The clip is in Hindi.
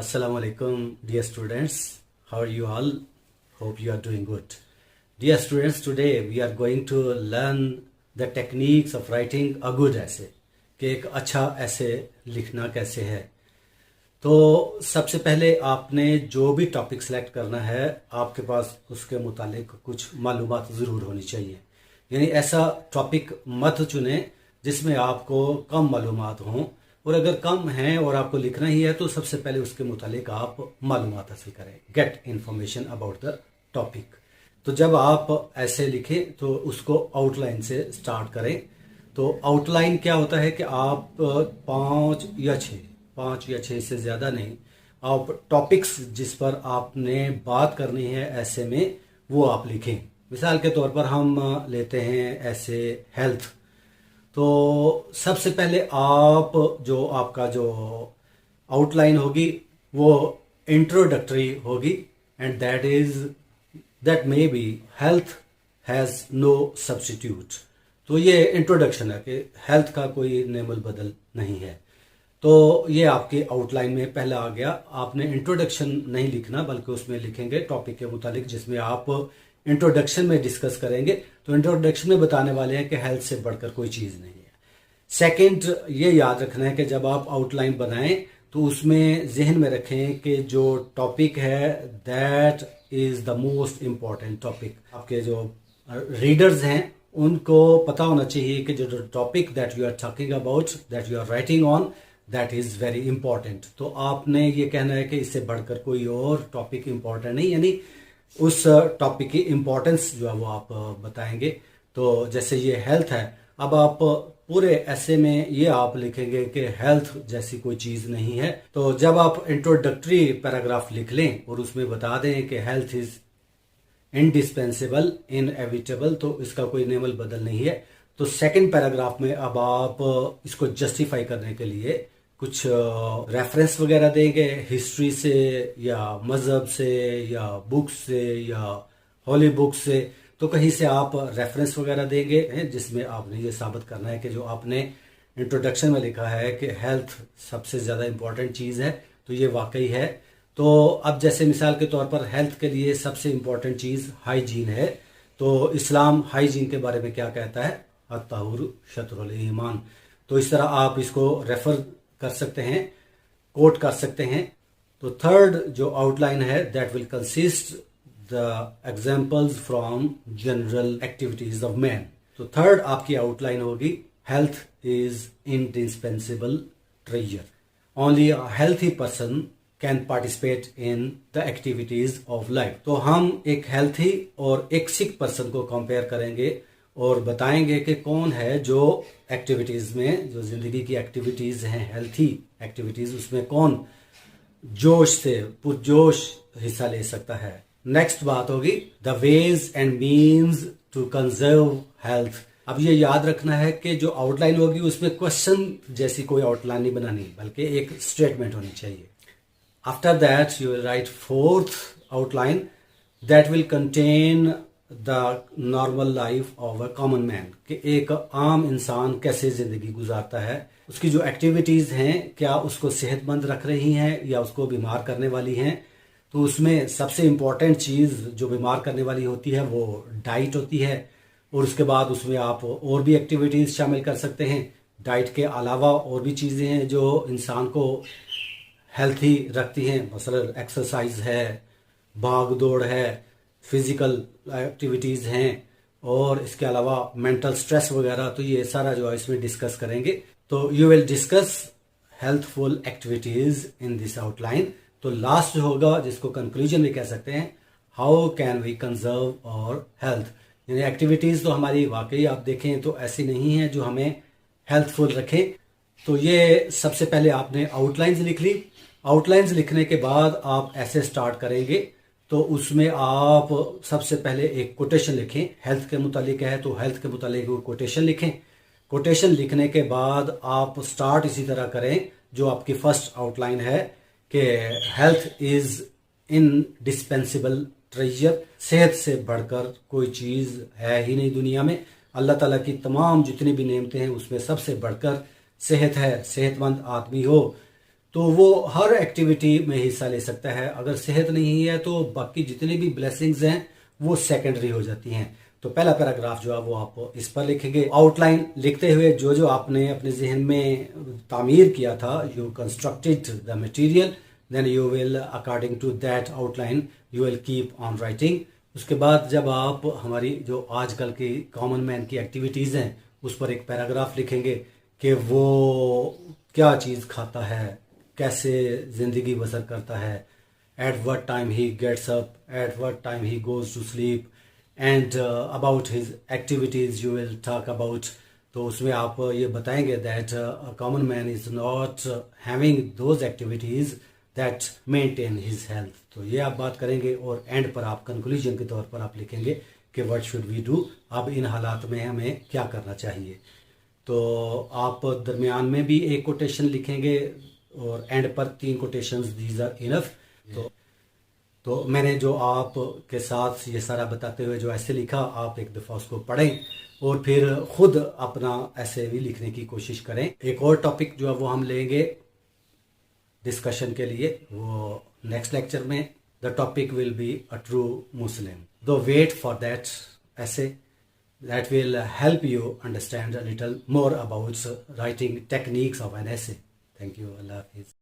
Assalamu alaikum, dear students. How are you all? Hope you are doing good. Dear students, today we are going to learn the techniques of writing a good essay. कि एक अच्छा ऐसे लिखना कैसे है। तो सबसे पहले आपने जो भी टॉपिक सेलेक्ट करना है आपके पास उसके मुतालिक कुछ मालूमात ज़रूर होनी चाहिए। यानी ऐसा टॉपिक मत चुने जिसमें आपको कम मालूमात हों, और अगर कम हैं और आपको लिखना ही है तो सबसे पहले उसके मुतालिक आप मालूमात हासिल करें। Get information about the topic. तो जब आप ऐसे लिखें तो उसको आउटलाइन से स्टार्ट करें। तो आउटलाइन क्या होता है कि आप पाँच या छः से ज़्यादा नहीं, आप टॉपिक्स जिस पर आपने बात करनी है ऐसे में वो आप लिखें। मिसाल के तौर पर हम लेते हैं ऐसे हेल्थ। तो सबसे पहले आप जो आपका जो आउटलाइन होगी वो इंट्रोडक्टरी होगी, and that may be health has no substitute. तो ये इंट्रोडक्शन है कि हेल्थ का कोई नेमल बदल नहीं है। तो ये आपके आउटलाइन में पहला आ गया। आपने इंट्रोडक्शन नहीं लिखना बल्कि उसमें लिखेंगे टॉपिक के मुतालिक जिसमें आप इंट्रोडक्शन में डिस्कस करेंगे। तो इंट्रोडक्शन में बताने वाले हैं कि हेल्थ से बढ़कर कोई चीज़ नहीं है। सेकंड, ये याद रखना है कि जब आप आउटलाइन बनाएं तो उसमें जहन में रखें कि जो टॉपिक है that is the most important topic. आपके जो रीडर्स हैं उनको पता होना चाहिए कि जो topic that you are talking about, that you are writing on, that is very important. तो आपने ये कहना है कि इससे बढ़कर कोई और टॉपिक इम्पॉर्टेंट नहीं, यानी उस टॉपिक की इम्पोर्टेंस जो है वो आप बताएंगे। तो जैसे ये हेल्थ है, अब आप पूरे ऐसे में ये आप लिखेंगे कि हेल्थ जैसी कोई चीज़ नहीं है। तो जब आप इंट्रोडक्टरी पैराग्राफ लिख लें और उसमें बता दें कि हेल्थ इज़ इंडिस्पेंसेबल, इनएविटेबल, तो इसका कोई नेमल बदल नहीं है। तो सेकंड पैराग्राफ में अब आप इसको जस्टिफाई करने के लिए कुछ रेफरेंस वगैरह देंगे, हिस्ट्री से या मज़हब से या बुक्स से या हॉली बुक्स से। तो कहीं से आप रेफरेंस वगैरह देंगे जिसमें आपने ये साबित करना है कि जो आपने इंट्रोडक्शन में लिखा है कि हेल्थ सबसे ज़्यादा इम्पॉर्टेंट चीज़ है, तो ये वाकई है। तो अब जैसे मिसाल के तौर पर हेल्थ के लिए सबसे इम्पॉर्टेंट चीज़ हाइजीन है। तो इस्लाम हाइजीन के बारे में क्या कहता है? अत्ताहुर शत्रुल ईमान। तो इस तरह आप इसको रेफर कर सकते हैं, कोट कर सकते हैं। तो थर्ड जो आउटलाइन है that will consist the examples from general activities of man. तो थर्ड आपकी आउटलाइन होगी health is indispensable treasure. Only a healthy person can participate in the activities of life. तो हम एक हेल्थी और एक सिक पर्सन को कंपेयर करेंगे और बताएंगे कि कौन है जो एक्टिविटीज़ में, जो ज़िंदगी की एक्टिविटीज़ हैं हेल्थी एक्टिविटीज़, उसमें कौन जोश से पुरजोश हिस्सा ले सकता है। नेक्स्ट बात होगी the ways and means to conserve health. अब ये याद रखना है कि जो आउटलाइन होगी उसमें क्वेश्चन जैसी कोई आउटलाइन नहीं बनानी बल्कि एक स्टेटमेंट होनी चाहिए। After that you will write fourth outline that will contain the normal life of a common man, कि एक आम इंसान कैसे ज़िंदगी गुजारता है, उसकी जो एक्टिविटीज़ हैं क्या उसको सेहतमंद रख रही हैं या उसको बीमार करने वाली हैं। तो उसमें सबसे इम्पॉर्टेंट चीज़ जो बीमार करने वाली होती है वो डाइट होती है, और उसके बाद उसमें आप और भी एक्टिविटीज़ शामिल कर सकते हैं। डाइट के अलावा और भी चीज़ें हैं जो इंसान को हेल्थी रखती हैं, मसलन एक्सरसाइज है, भाग दौड़ है, फिजिकल एक्टिविटीज़ हैं, और इसके अलावा मेंटल स्ट्रेस वगैरह। तो ये सारा जो है इसमें डिस्कस करेंगे। तो you will discuss healthful activities in this outline. तो लास्ट जो होगा जिसको कंक्लूजन भी कह सकते हैं, हाउ कैन वी कंजर्व और हेल्थ। यानी एक्टिविटीज़ तो हमारी वाकई आप देखें तो ऐसी नहीं है जो हमें हेल्थफुल रखें। तो ये सबसे पहले आपने आउटलाइंस लिख ली। आउटलाइंस लिखने के बाद आप ऐसे स्टार्ट करेंगे। तो उसमें आप सबसे पहले एक कोटेशन लिखें। हेल्थ के मुतालिक है तो हेल्थ के मुतालिक कोटेशन लिखें। कोटेशन लिखने के बाद आप स्टार्ट इसी तरह करें जो आपकी फर्स्ट आउटलाइन है कि हेल्थ इज़ इनडिस्पेंसेबल ट्रेजर। सेहत से बढ़कर कोई चीज़ है ही नहीं दुनिया में। अल्लाह ताला की तमाम जितनी भी नेमतें हैं उसमें सबसे बढ़कर सेहत है। सेहतमंद आदमी हो तो वो हर एक्टिविटी में हिस्सा ले सकता है। अगर सेहत नहीं है तो बाकी जितनी भी ब्लेसिंग्स हैं वो सेकेंडरी हो जाती हैं। तो पहला पैराग्राफ जो है वो आप इस पर लिखेंगे। आउटलाइन लिखते हुए जो जो आपने अपने जहन में तामीर किया था, you constructed the material, then you will according to that outline you will keep on writing. उसके बाद जब आप हमारी जो आजकल की कॉमन मैन की एक्टिविटीज़ हैं उस पर एक पैराग्राफ लिखेंगे कि वो क्या चीज़ खाता है, कैसे ज़िंदगी बसर करता है, at what time he gets up, at what time he goes to sleep, and about his activities you will talk about. तो उसमें आप ये बताएंगे that common man is not having those activities that maintain his health. तो ये आप बात करेंगे और एंड पर आप कंक्लूजन के तौर पर आप लिखेंगे कि व्हाट शुड वी डू, अब इन हालात में हमें क्या करना चाहिए। तो आप दरमियान में भी एक कोटेशन लिखेंगे और एंड पर 3 कोटेशंस, दीज आर इनफ। तो मैंने जो आप के साथ ये सारा बताते हुए जो ऐसे लिखा, आप एक दफ़ा उसको पढ़ें और फिर खुद अपना ऐसे भी लिखने की कोशिश करें। एक और टॉपिक जो है वो हम लेंगे डिस्कशन के लिए, वो नेक्स्ट लेक्चर में। The topic will be a true Muslim. Do wait for that essay that will help you understand a little more about writing techniques of an essay. Thank you. Allah Hafiz.